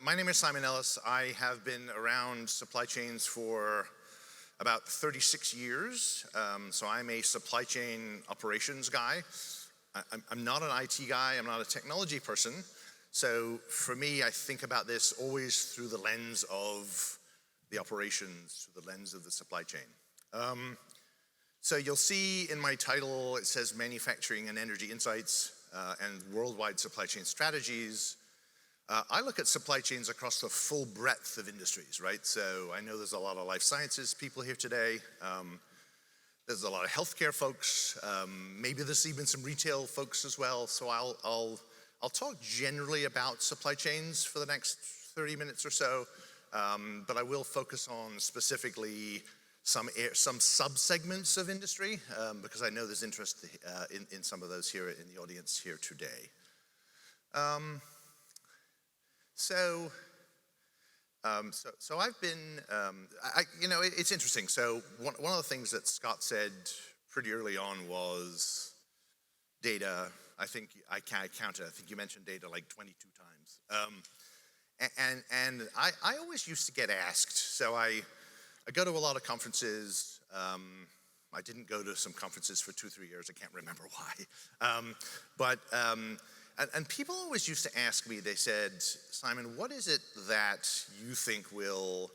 My name is Simon Ellis. I have been around supply chains for about 36 years. So I'm a supply chain operations guy. I'm not an IT guy. I'm not a technology person. So for me, I think about this always through the lens of the operations, through the lens of the supply chain. So you'll see in my title, it says Manufacturing and Energy Insights and Worldwide Supply Chain Strategies. I look at supply chains across the full breadth of industries, right? So I know there's a lot of life sciences people here today. There's a lot of healthcare folks. Maybe there's even some retail folks as well. So I'll talk generally about supply chains for the next 30 minutes or so, but I will focus on specifically some sub-segments of industry because I know there's interest in some of those here in the audience here today. So I've been, it's interesting. So one of the things that Scott said pretty early on was data. I think I counted. I think you mentioned data like 22 times. And I always used to get asked. So I go to a lot of conferences. I didn't go to some conferences for 2-3 years. I can't remember why. And people always used to ask me, they said, Simon, what is it that you think will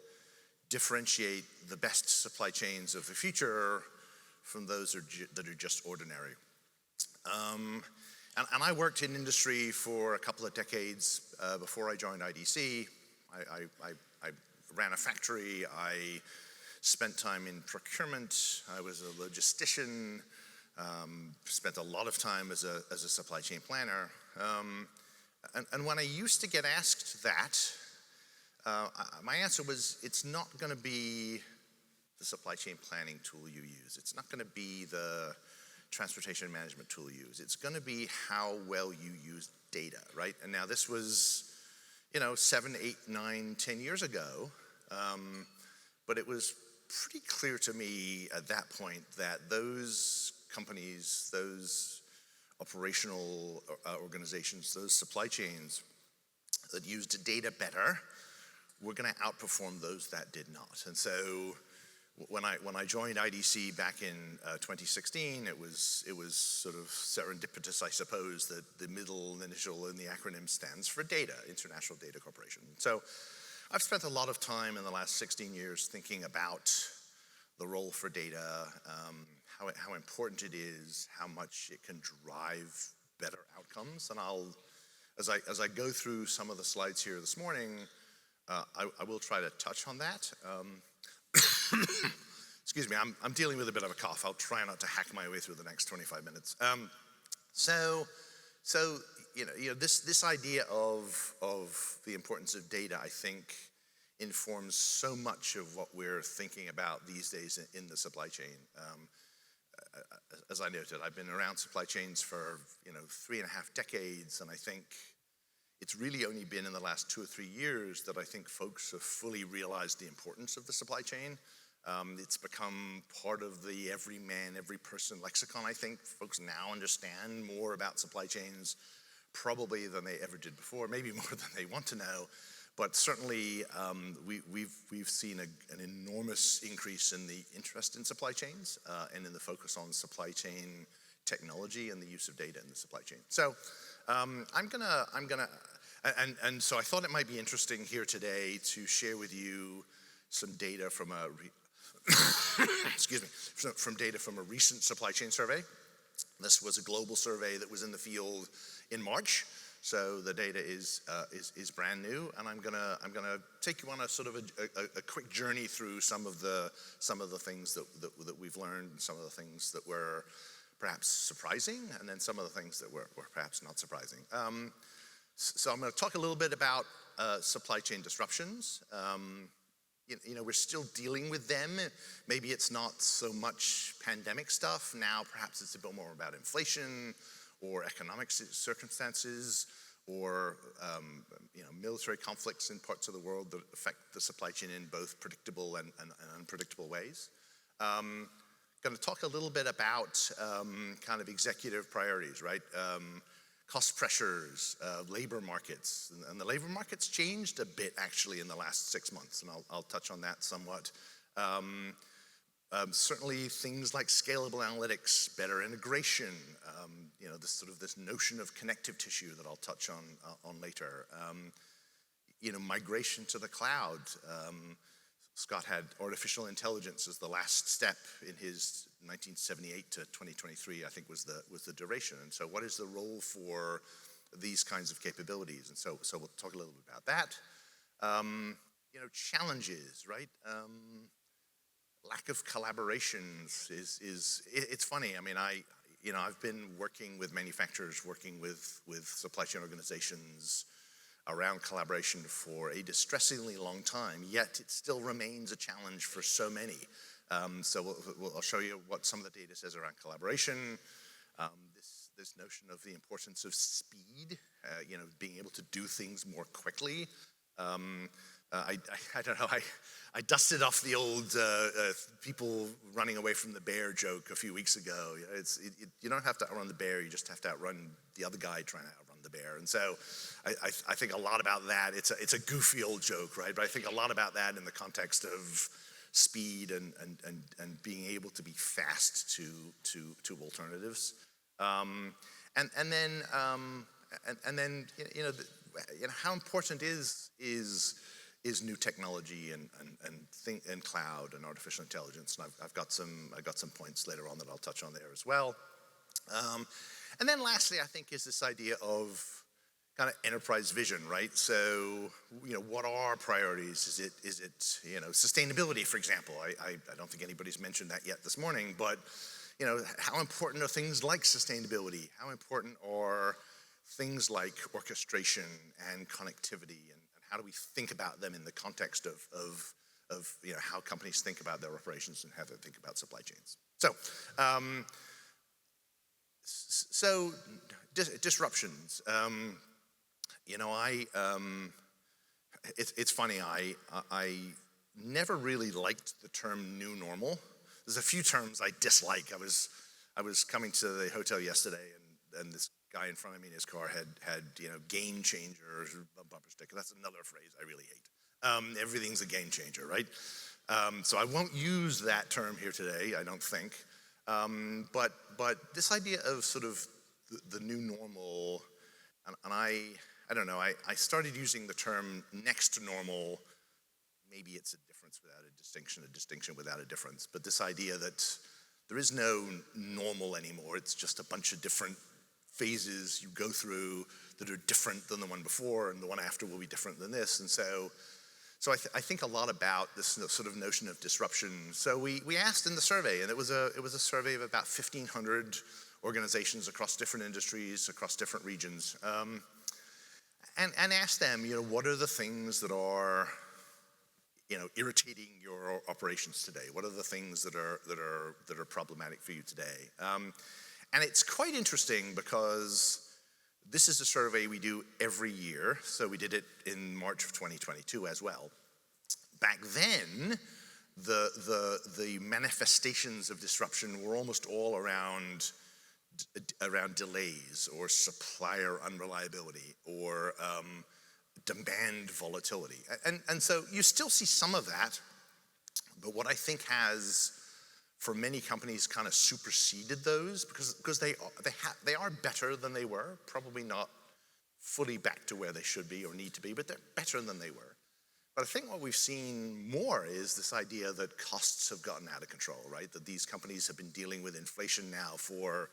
differentiate the best supply chains of the future from those that are just ordinary? And I worked in industry for a couple of decades before I joined IDC. I ran a factory. I spent time in procurement. I was a logistician. Spent a lot of time as a supply chain planner. And when I used to get asked that, my answer was, it's not going to be the supply chain planning tool you use. It's not going to be the transportation management tool you use. It's going to be how well you use data, right? And now this was, 7, 8, 9, 10 years ago. But it was pretty clear to me at that point that those companies, those operational organizations, those supply chains that used data better were going to outperform those that did not. And so when I joined IDC back in 2016, it was sort of serendipitous, I suppose, that the middle initial in the acronym stands for DATA, International Data Corporation. So I've spent a lot of time in the last 16 years thinking about the role for data, how important it is, how much it can drive better outcomes. And as I go through some of the slides here this morning, I will try to touch on that. Excuse me, I'm dealing with a bit of a cough. I'll try not to hack my way through the next 25 minutes. This idea of the importance of data, I think, informs so much of what we're thinking about these days in the supply chain. As I noted, I've been around supply chains for 3.5 decades, and I think it's really only been in the last 2 or 3 years that I think folks have fully realized the importance of the supply chain. It's become part of the every man, every person lexicon. I think folks now understand more about supply chains probably than they ever did before, maybe more than they want to know. But certainly, we've seen an enormous increase in the interest in supply chains and in the focus on supply chain technology and the use of data in the supply chain. So so I thought it might be interesting here today to share with you some data from data from a recent supply chain survey. This was a global survey that was in the field in March. So the data is brand new, and I'm gonna take you on a sort of a quick journey through some of the things that we've learned, some of the things that were perhaps surprising, and then some of the things that were perhaps not surprising. So I'm going to talk a little bit about supply chain disruptions. We're still dealing with them. Maybe it's not so much pandemic stuff now. Perhaps it's a bit more about inflation, or economic circumstances, or military conflicts in parts of the world that affect the supply chain in both predictable and unpredictable ways. Going to talk a little bit about kind of executive priorities, right? cost pressures, labor markets. And the labor market's changed a bit actually in the last 6 months, and I'll touch on that somewhat. Certainly things like scalable analytics, better integration, this notion of connective tissue that I'll touch on later. Migration to the cloud. Scott had artificial intelligence as the last step in his 1978 to 2023, I think was the duration. And so what is the role for these kinds of capabilities? And so we'll talk a little bit about that. Challenges, right? Lack of collaborations it's funny. I mean, I've been working with manufacturers, working with supply chain organizations around collaboration for a distressingly long time, yet it still remains a challenge for so many. So I'll show you what some of the data says around collaboration. This notion of the importance of speed, being able to do things more quickly. I don't know, I dusted off the old people running away from the bear joke a few weeks ago. You don't have to outrun the bear, you just have to outrun the other guy trying to outrun the bear. And so I think a lot about that. It's a goofy old joke, right? But I think a lot about that in the context of speed and being able to be fast to alternatives. And then how important is new technology and cloud and artificial intelligence, and I've got some points later on that I'll touch on there as well. And then lastly, I think, is this idea of kind of enterprise vision, right? So, what are our priorities? Is it sustainability, for example? I don't think anybody's mentioned that yet this morning, but how important are things like sustainability? How important are things like orchestration and connectivity, and how do we think about them in the context of how companies think about their operations and how they think about supply chains? So disruptions. It's funny. I never really liked the term new normal. There's a few terms I dislike. I was coming to the hotel yesterday, and this guy in front of me in his car had game changer bumper sticker. That's another phrase I really hate. Everything's a game changer, right? So I won't use that term here today, I don't think. But this idea of sort of the new normal, and I don't know, I started using the term next to normal. Maybe it's a difference without a distinction without a difference. But this idea that there is no normal anymore, it's just a bunch of different phases you go through that are different than the one before, and the one after will be different than this. And so I think a lot about this sort of notion of disruption. So we asked in the survey, and it was a survey of about 1,500 organizations across different industries, across different regions, and asked them, what are the things that are irritating your operations today? What are the things that are problematic for you today? And it's quite interesting because this is a survey we do every year. So we did it in March of 2022 as well. Back then, the manifestations of disruption were almost all around delays or supplier unreliability or demand volatility. And so you still see some of that, but what I think has, for many companies, kind of superseded those because they are better than they were, probably not fully back to where they should be or need to be, but they're better than they were. But I think what we've seen more is this idea that costs have gotten out of control, right? That these companies have been dealing with inflation now for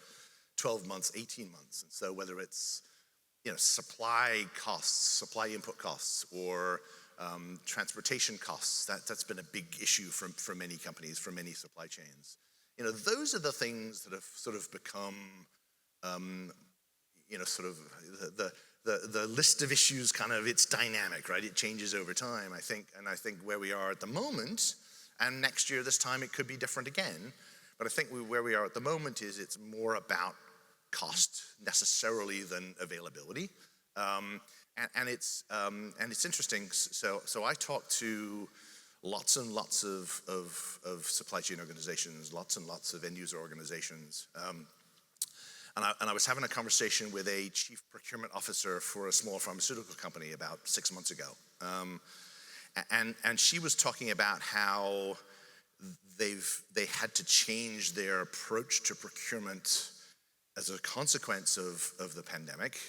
12 months, 18 months. And so whether it's supply costs, supply input costs, or transportation costs, that's been a big issue for many companies, for many supply chains. Those are the things that have sort of become, sort of the list of issues kind of, it's dynamic, right? It changes over time, I think. And I think where we are at the moment, and next year this time it could be different again, but I think where we are at the moment is it's more about cost necessarily than availability. And it's interesting. So I talk to lots and lots of supply chain organizations, lots and lots of end user organizations. And I was having a conversation with a chief procurement officer for a small pharmaceutical company about 6 months ago. And she was talking about how they had to change their approach to procurement as a consequence of the pandemic,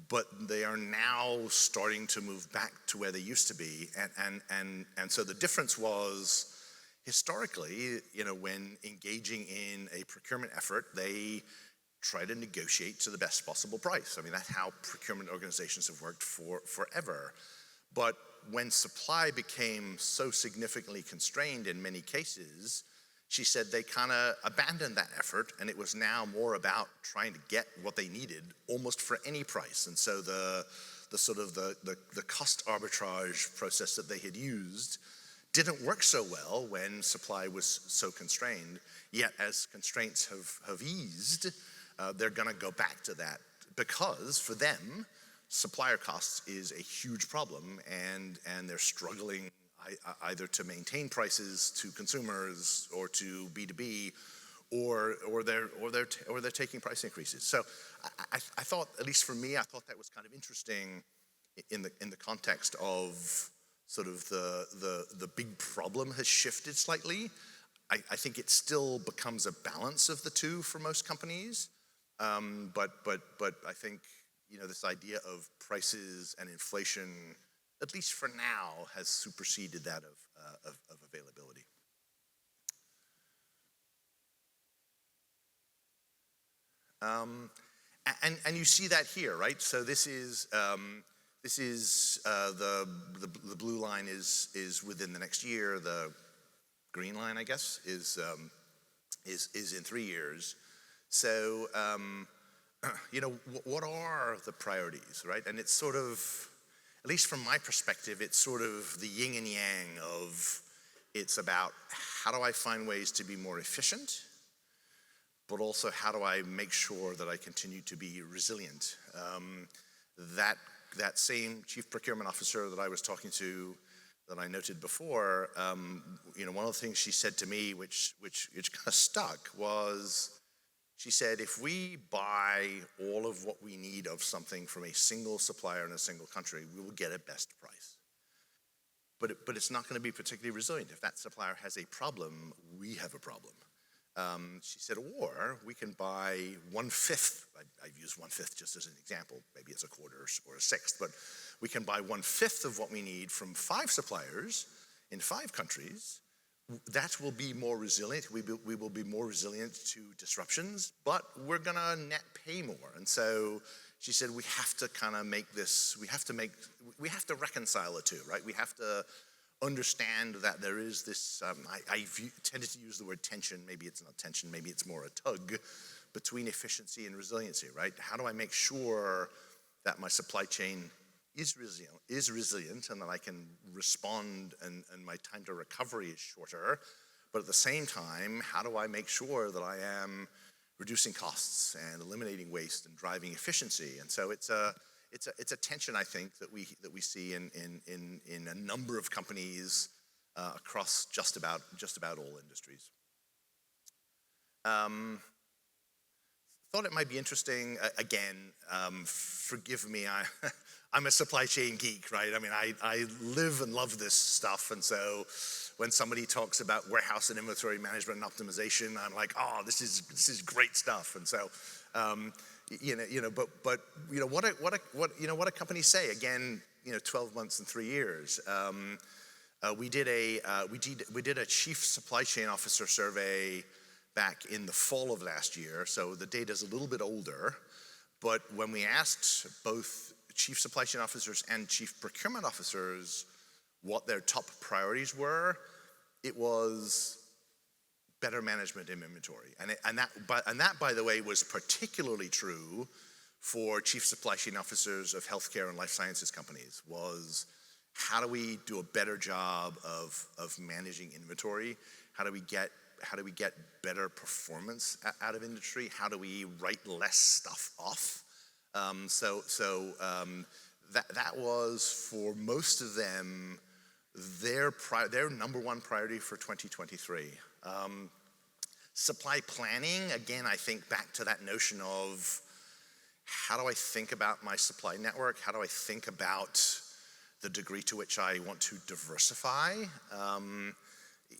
but they are now starting to move back to where they used to be. And so the difference was, historically, when engaging in a procurement effort, they try to negotiate to the best possible price. I mean, that's how procurement organizations have worked forever. But when supply became so significantly constrained in many cases, she said they kind of abandoned that effort, and it was now more about trying to get what they needed almost for any price. And so the cost arbitrage process that they had used didn't work so well when supply was so constrained. Yet as constraints have eased, they're going to go back to that, because for them, supplier costs is a huge problem, and they're struggling either to maintain prices to consumers or to B2B, or they're taking price increases. So I thought, at least for me, I thought that was kind of interesting in the context of sort of the big problem has shifted slightly. I think it still becomes a balance of the two for most companies, but I think this idea of prices and inflation, at least for now, has superseded that of availability. And you see that here, right? So this is the blue line is within the next year. The green line, I guess, is in 3 years. So what are the priorities, right? And it's sort of, at least from my perspective, it's sort of the yin and yang of, it's about how do I find ways to be more efficient, but also how do I make sure that I continue to be resilient. That same chief procurement officer that I was talking to, that I noted before, one of the things she said to me, which kind of stuck, was, she said, if we buy all of what we need of something from a single supplier in a single country, we will get a best price. But it's not going to be particularly resilient. If that supplier has a problem, we have a problem. She said, or we can buy 1/5. I've used 1/5 just as an example. Maybe it's a quarter or a sixth, but we can buy 1/5 of what we need from 5 suppliers in 5 countries. That will be more resilient. We will be more resilient to disruptions, but we're gonna net pay more. And so she said, we have to kind of make this, we have to reconcile the two, right? We have to understand that there is this, I tended to use the word tension. Maybe it's not tension, maybe it's more a tug between efficiency and resiliency, right? How do I make sure that my supply chain is resilient and that I can respond and my time to recovery is shorter, but at the same time, how do I make sure that I am reducing costs and eliminating waste and driving efficiency? And so it's a tension, I think, that we see in a number of companies across just about all industries. Thought it might be interesting, again, forgive me, I'm a supply chain geek, right? I mean, I live and love this stuff, and so when somebody talks about warehouse and inventory management and optimization, I'm like, oh, this is great stuff. And so, what do companies say? Again, 12 months and 3 years. We did a chief supply chain officer survey back in the fall of last year, so the data's a little bit older. But when we asked both chief supply chain officers and chief procurement officers what their top priorities were, it was better management in inventory. And that, by the way, was particularly true for chief supply chain officers of healthcare and life sciences companies, was how do we do a better job of managing inventory? How do we get better performance out of industry? How do we write less stuff off? That was, for most of them, their number one priority for 2023. Supply planning, again, I think back to that notion of how do I think about my supply network? How do I think about the degree to which I want to diversify?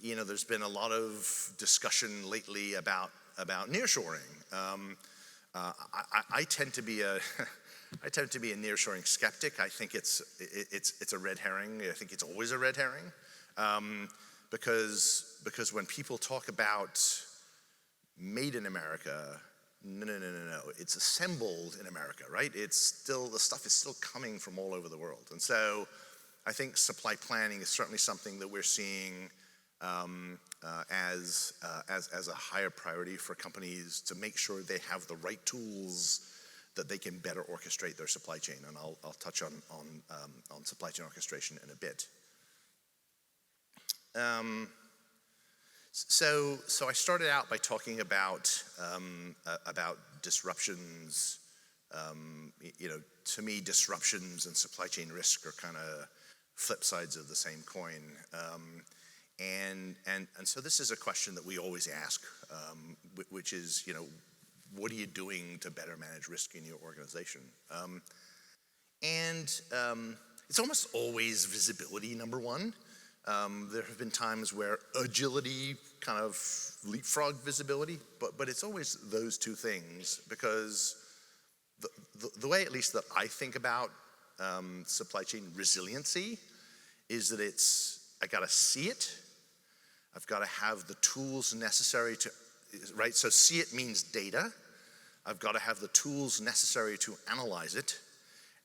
There's been a lot of discussion lately about nearshoring. I tend to be a nearshoring skeptic. I think it's a red herring. I think it's always a red herring, because when people talk about made in America, no. It's assembled in America, right? The stuff is still coming from all over the world. And so I think supply planning is certainly something that we're seeing as a higher priority for companies to make sure they have the right tools that they can better orchestrate their supply chain. And I'll touch on supply chain orchestration in a bit. So I started out by talking about disruptions. To me, disruptions and supply chain risk are kind of flip sides of the same coin. And so this is a question that we always ask, which is, what are you doing to better manage risk in your organization? It's almost always visibility, number one. There have been times where agility kind of leapfrog visibility, but it's always those two things, because the way, at least, that I think about supply chain resiliency is that I gotta see it, I've gotta have the tools necessary to, right? So see it means data. I've gotta have the tools necessary to analyze it,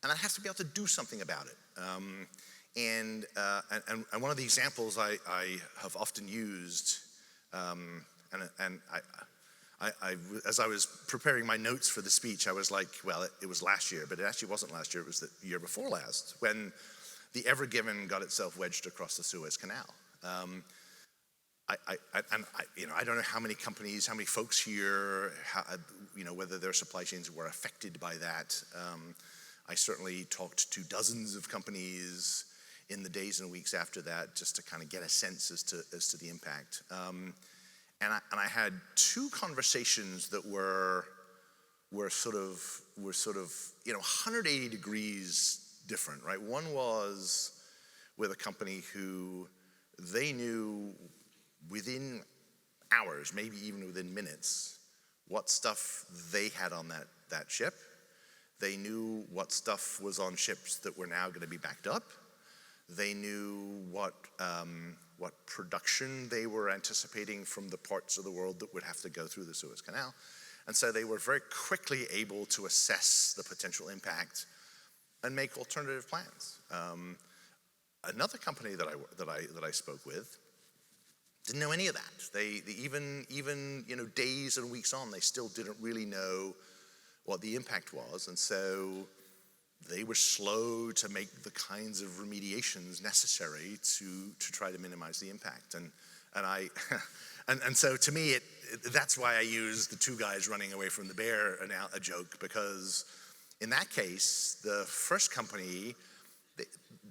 and I have to be able to do something about it. And one of the examples I have often used, as I was preparing my notes for the speech, I was like, well, it was last year, but it actually wasn't last year, it was the year before last, when the Ever Given got itself wedged across the Suez Canal. I don't know how many companies, how many folks here, whether their supply chains were affected by that. I certainly talked to dozens of companies in the days and weeks after that, just to kind of get a sense as to the impact. And I had two conversations that were sort of 180 degrees different, right? One was with a company who they knew within hours, maybe even within minutes, what stuff they had on that ship. They knew what stuff was on ships that were now going to be backed up. They knew what production they were anticipating from the parts of the world that would have to go through the Suez Canal. And so they were very quickly able to assess the potential impact and make alternative plans. Another company that I spoke with didn't know any of that. They even days and weeks on, they still didn't really know what the impact was, and so they were slow to make the kinds of remediations necessary to try to minimize the impact. And so to me, that's why I use the two guys running away from the bear a joke, because in that case, the first company,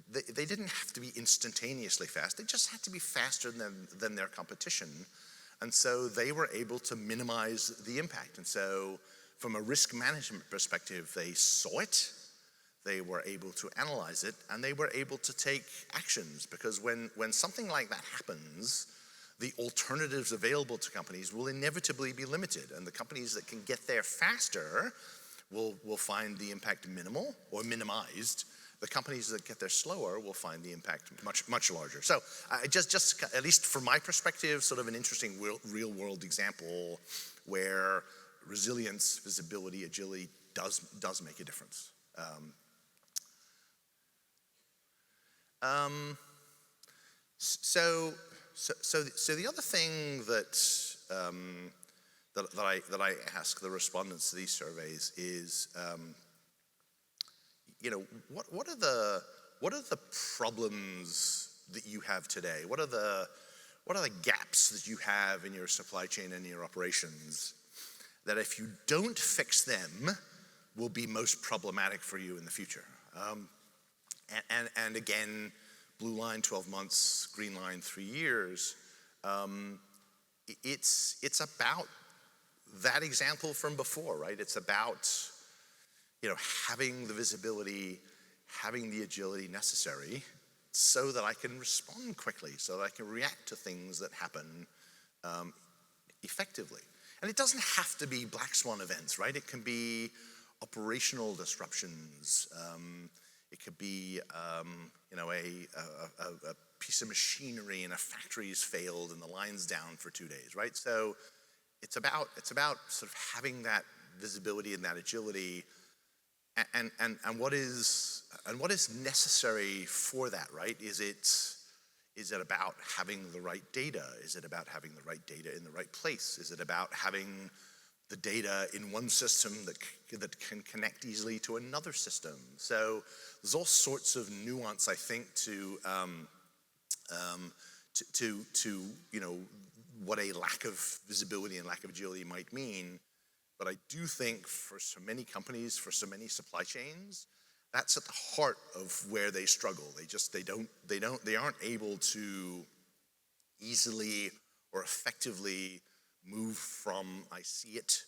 they didn't have to be instantaneously fast. They just had to be faster than their competition. And so they were able to minimize the impact. And so from a risk management perspective, they saw it, they were able to analyze it, and they were able to take actions, because when something like that happens, the alternatives available to companies will inevitably be limited, and the companies that can get there faster will find the impact minimal or minimized. The companies that get there slower will find the impact much larger. So just at least from my perspective, sort of an interesting real world example where resilience, visibility, agility does make a difference. So the other thing that I ask the respondents to these surveys is, what are the problems that you have today? What are the gaps that you have in your supply chain and your operations that, if you don't fix them, will be most problematic for you in the future? And again, blue line 12 months, green line 3 years. it's about that example from before, right? It's about, having the visibility, having the agility necessary so that I can respond quickly, so that I can react to things that happen effectively. And it doesn't have to be black swan events, right? It can be operational disruptions. It could be, a piece of machinery in a factory's failed and the line's down for 2 days, right? So it's about sort of having that visibility and that agility, and what is necessary for that, right? Is it about having the right data? Is it about having the right data in the right place? Is it about having the data in one system that can connect easily to another system? So there's all sorts of nuance, I think, to what a lack of visibility and lack of agility might mean. But I do think for so many companies, for so many supply chains, that's at the heart of where they struggle. They aren't able to easily or effectively move from I see it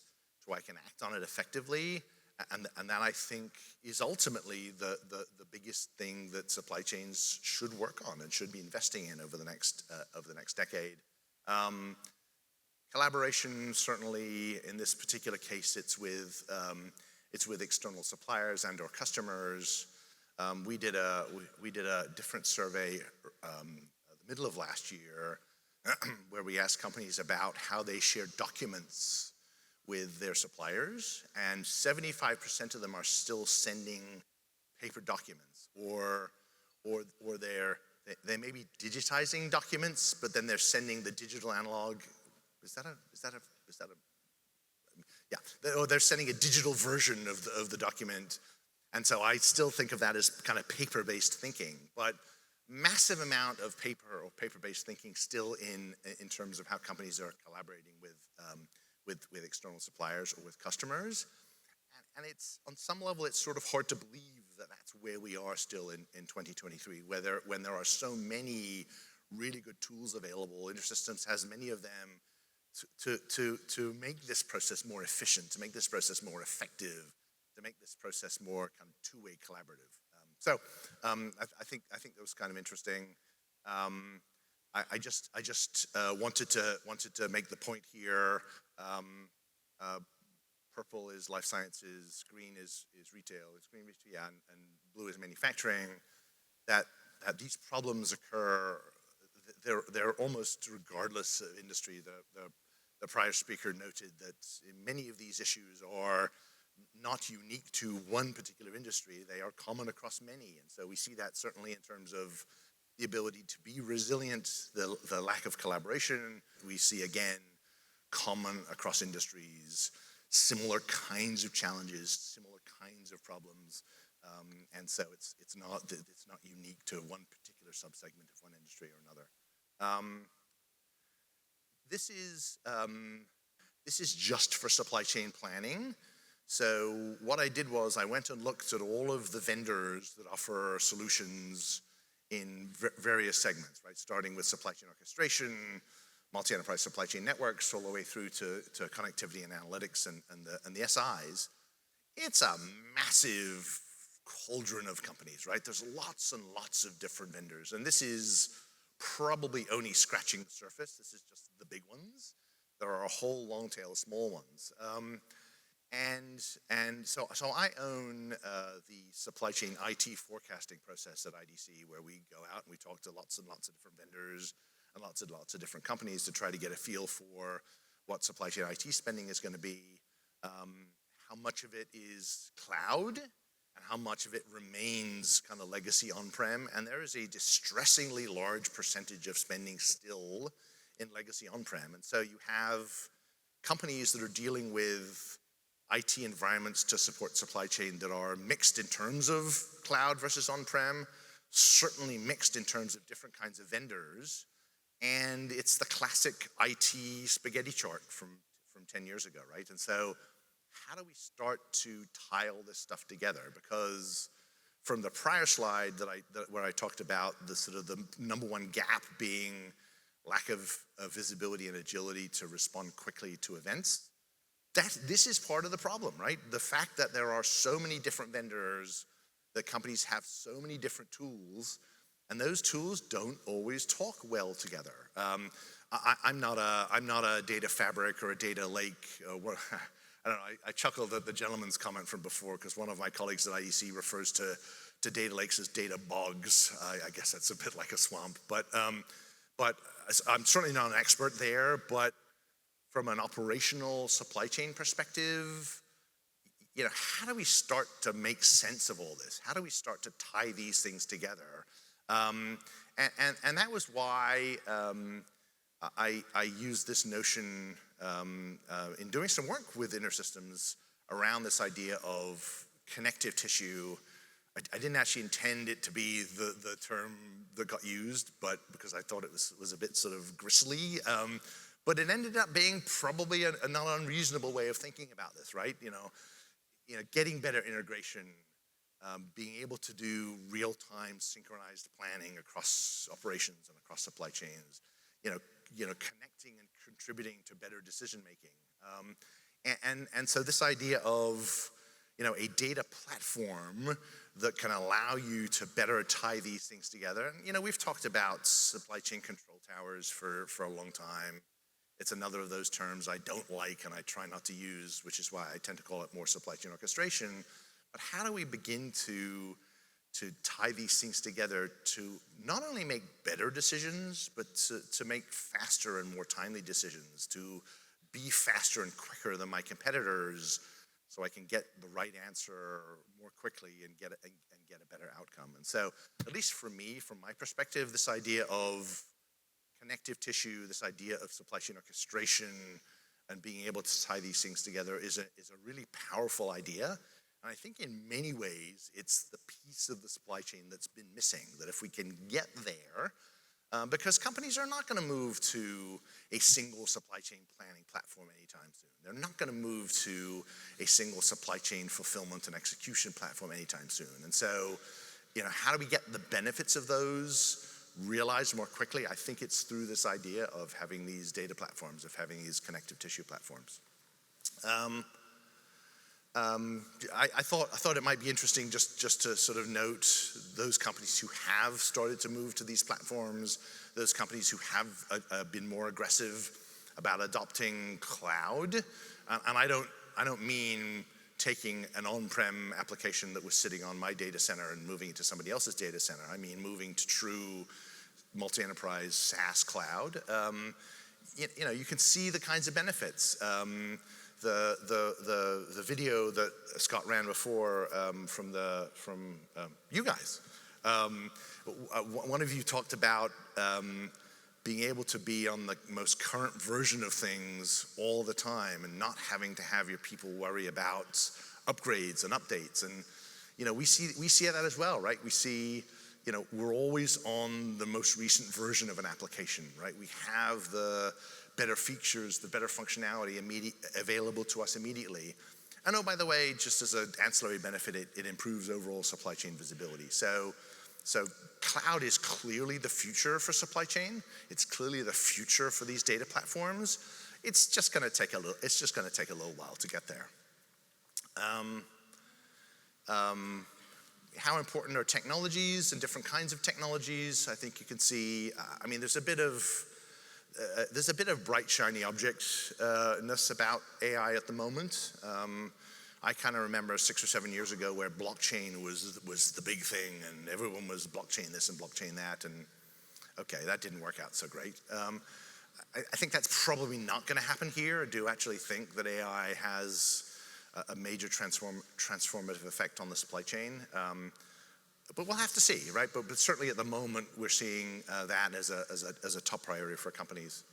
to I can act on it effectively. And that, I think, is ultimately the biggest thing that supply chains should work on and should be investing in over the next decade. Collaboration, certainly in this particular case, it's with external suppliers and or customers. We did a different survey the middle of last year where we asked companies about how they share documents with their suppliers, and 75% of them are still sending paper documents, or they may be digitizing documents, but then they're sending the digital analog. Or they're sending a digital version of the document, and so I still think of that as kind of paper-based thinking, but massive amount of paper or paper-based thinking still in terms of how companies are collaborating with external suppliers or with customers. And it's, on some level, it's sort of hard to believe that that's where we are still in 2023, when there are so many really good tools available. InterSystems has many of them to make this process more efficient, to make this process more effective, to make this process more kind of two-way collaborative. I think that was kind of interesting. I just wanted to make the point here. Purple is life sciences, green is retail, and blue is manufacturing. That these problems occur. They're almost regardless of industry. The prior speaker noted that many of these issues are not unique to one particular industry. They are common across many, and so we see that certainly in terms of the ability to be resilient, the lack of collaboration. We see again common across industries, similar kinds of challenges, similar kinds of problems, and so it's not unique to one particular subsegment of one industry or another. This is just for supply chain planning. So what I did was I went and looked at all of the vendors that offer solutions in various segments, right? Starting with supply chain orchestration, multi-enterprise supply chain networks, all the way through to connectivity and analytics and the SIs. It's a massive cauldron of companies, right? There's lots and lots of different vendors, and this is probably only scratching the surface. This is just the big ones. There are a whole long tail of small ones. So I own the supply chain IT forecasting process at IDC, where we go out and we talk to lots and lots of different vendors and lots and lots of different companies to try to get a feel for what supply chain IT spending is going to be, how much of it is cloud, and how much of it remains kind of legacy on-prem. And there is a distressingly large percentage of spending still in legacy on-prem. And so you have companies that are dealing with IT environments to support supply chain that are mixed in terms of cloud versus on-prem, certainly mixed in terms of different kinds of vendors. And it's the classic IT spaghetti chart from 10 years ago, right? And so how do we start to tie all this stuff together? Because from the prior slide where I talked about the sort of the number one gap being lack of visibility and agility to respond quickly to events. This is part of the problem, right? The fact that there are so many different vendors, that companies have so many different tools, and those tools don't always talk well together. I'm not a data fabric or a data lake. I don't know. I chuckled at the gentleman's comment from before because one of my colleagues at IDC refers to data lakes as data bogs. I guess that's a bit like a swamp, but I'm certainly not an expert there. But from an operational supply chain perspective, how do we start to make sense of all this? How do we start to tie these things together? And that was why I used this notion in doing some work with InterSystems around this idea of connective tissue. I didn't actually intend it to be the term that got used, but because I thought it was a bit sort of gristly. But it ended up being probably a not unreasonable way of thinking about this, right? Getting better integration, being able to do real-time synchronized planning across operations and across supply chains, connecting and contributing to better decision making. And so this idea of a data platform that can allow you to better tie these things together. And we've talked about supply chain control towers for a long time. It's another of those terms I don't like and I try not to use, which is why I tend to call it more supply chain orchestration. But how do we begin to tie these things together to not only make better decisions, but to make faster and more timely decisions, to be faster and quicker than my competitors so I can get the right answer more quickly and get a better outcome. And so, at least for me, from my perspective, this idea of connective tissue, this idea of supply chain orchestration and being able to tie these things together is a really powerful idea. And I think in many ways, it's the piece of the supply chain that's been missing, that if we can get there, because companies are not going to move to a single supply chain planning platform anytime soon. They're not going to move to a single supply chain fulfillment and execution platform anytime soon. And so, how do we get the benefits of those realized more quickly? I think it's through this idea of having these data platforms, of having these connective tissue platforms. I thought it might be interesting just to sort of note those companies who have started to move to these platforms, those companies who have been more aggressive about adopting cloud. And I don't mean taking an on-prem application that was sitting on my data center and moving it to somebody else's data center. I mean moving to true multi-enterprise SaaS cloud. You can see the kinds of benefits. The video that Scott ran before from you guys. One of you talked about being able to be on the most current version of things all the time and not having to have your people worry about upgrades and updates. And we see that as well, right? We see we're always on the most recent version of an application, right? We have the better features, the better functionality available to us immediately. And oh, by the way, just as an ancillary benefit, it improves overall supply chain visibility. So cloud is clearly the future for supply chain. It's clearly the future for these data platforms. It's just going to take a little while to get there. How important are technologies and different kinds of technologies? I think you can see. There's a bit of bright shiny object-ness about AI at the moment. I kind of remember 6 or 7 years ago where blockchain was the big thing and everyone was blockchain this and blockchain that, and okay, that didn't work out so great. I think that's probably not going to happen here. I do actually think that AI has a major transformative effect on the supply chain. But we'll have to see, right? But certainly at the moment, we're seeing that as a top priority for companies.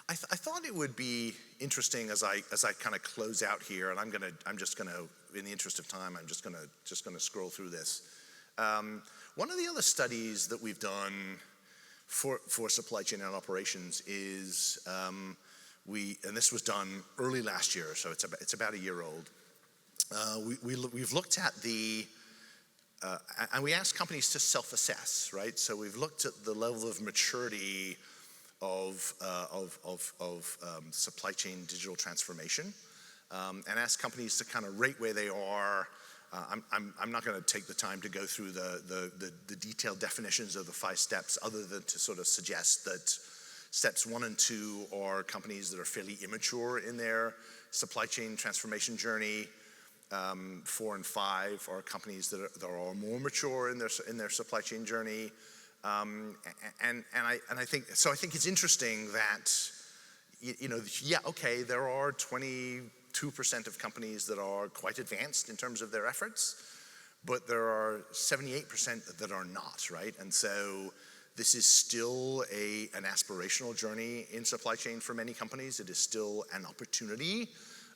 I thought it would be interesting as I kind of close out here, and I'm just gonna, in the interest of time, I'm just gonna scroll through this. One of the other studies that we've done for supply chain and operations is and this was done early last year, so it's about a year old. We've looked at the and we asked companies to self-assess, right? So we've looked at the level of maturity of supply chain digital transformation, and asked companies to kind of rate where they are. I'm not going to take the time to go through the detailed definitions of the 5 steps, other than to sort of suggest that steps 1 and 2 are companies that are fairly immature in their supply chain transformation journey. 4 and 5 are companies that are more mature in their supply chain journey. And I think so. I think it's interesting that there are 22% of companies that are quite advanced in terms of their efforts, but there are 78% that are not, right? And so this is still an aspirational journey in supply chain for many companies. It is still an opportunity.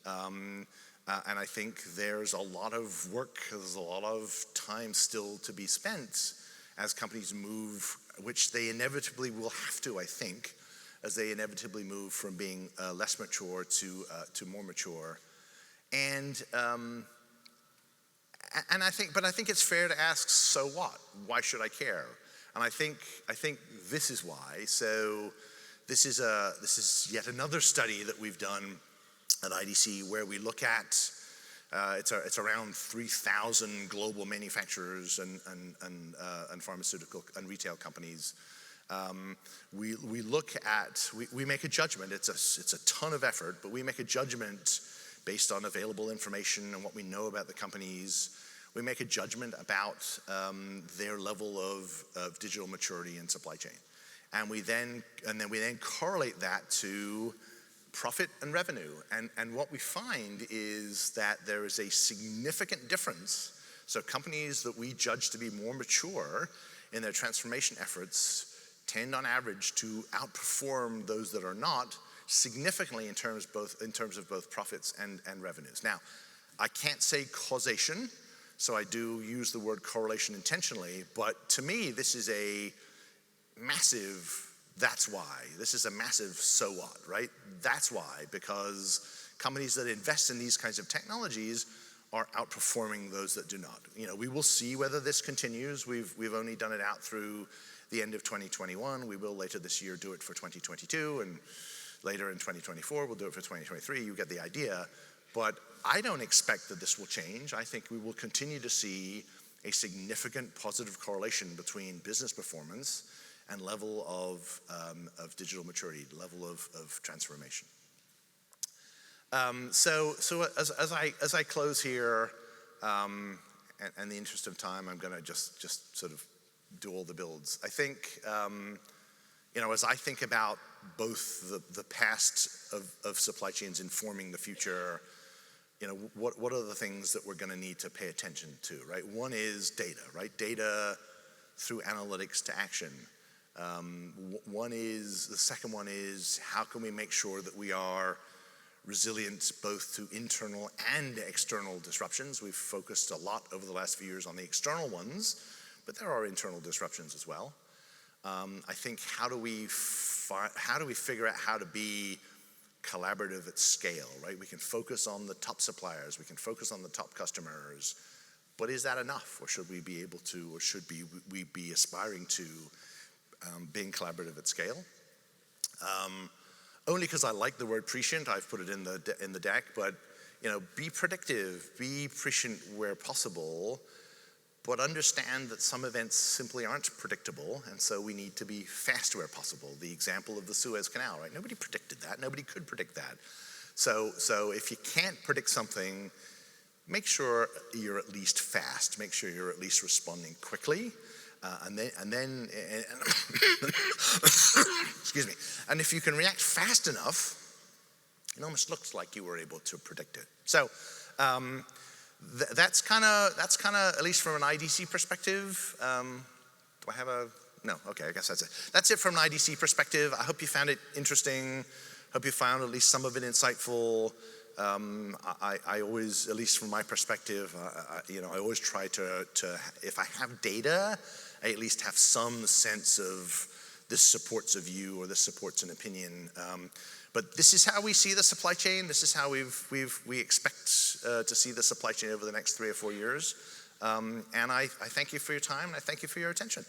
And I think there's a lot of work, there's a lot of time still to be spent as companies move, which they inevitably will have to, I think, as they inevitably move from being less mature to more mature. And I think it's fair to ask, so what? Why should I care? And I think this is why. So this is yet another study that we've done at IDC, where we look at it's around 3,000 global manufacturers and pharmaceutical and retail companies. We make a judgment. It's a ton of effort, but we make a judgment based on available information and what we know about the companies. We make a judgment about their level of digital maturity in supply chain, and we then correlate that to profit and revenue. And what we find is that there is a significant difference. So companies that we judge to be more mature in their transformation efforts tend on average to outperform those that are not significantly in terms of both profits and revenues. Now, I can't say causation, so I do use the word correlation intentionally, but to me this is a massive that's why. This is a massive so what, right? That's why, because companies that invest in these kinds of technologies are outperforming those that do not. We will see whether this continues. We've only done it out through the end of 2021. We will later this year do it for 2022, and later in 2024 we'll do it for 2023. You get the idea. But I don't expect that this will change. I think we will continue to see a significant positive correlation between business performance and level of digital maturity, level of transformation. So as I close here, and in the interest of time, I'm going to just sort of do all the builds. I think, as I think about both the past of supply chains informing the future, what are the things that we're going to need to pay attention to, right? One is data, right? Data through analytics to action. The second one is, how can we make sure that we are resilient both to internal and external disruptions? We've focused a lot over the last few years on the external ones, but there are internal disruptions as well. I think how do we figure out how to be collaborative at scale, right? We can focus on the top suppliers, we can focus on the top customers, but is that enough? Or should we be able to, or should we be aspiring to being collaborative at scale? Only because I like the word prescient, I've put it in the deck, but be predictive, be prescient where possible, but understand that some events simply aren't predictable, and so we need to be fast where possible. The example of the Suez Canal, right? Nobody predicted that. Nobody could predict that. So if you can't predict something, make sure you're at least fast. Make sure you're at least responding quickly. And then excuse me. And if you can react fast enough, it almost looks like you were able to predict it. So that's kind of at least from an IDC perspective. Do I have a no? Okay, I guess that's it. That's it from an IDC perspective. I hope you found it interesting. Hope you found at least some of it insightful. I always, at least from my perspective, I always try to, if I have data, I at least have some sense of this supports a view or this supports an opinion. But this is how we see the supply chain. This is how we expect to see the supply chain over the next 3 or 4 years. And I thank you for your time, and I thank you for your attention.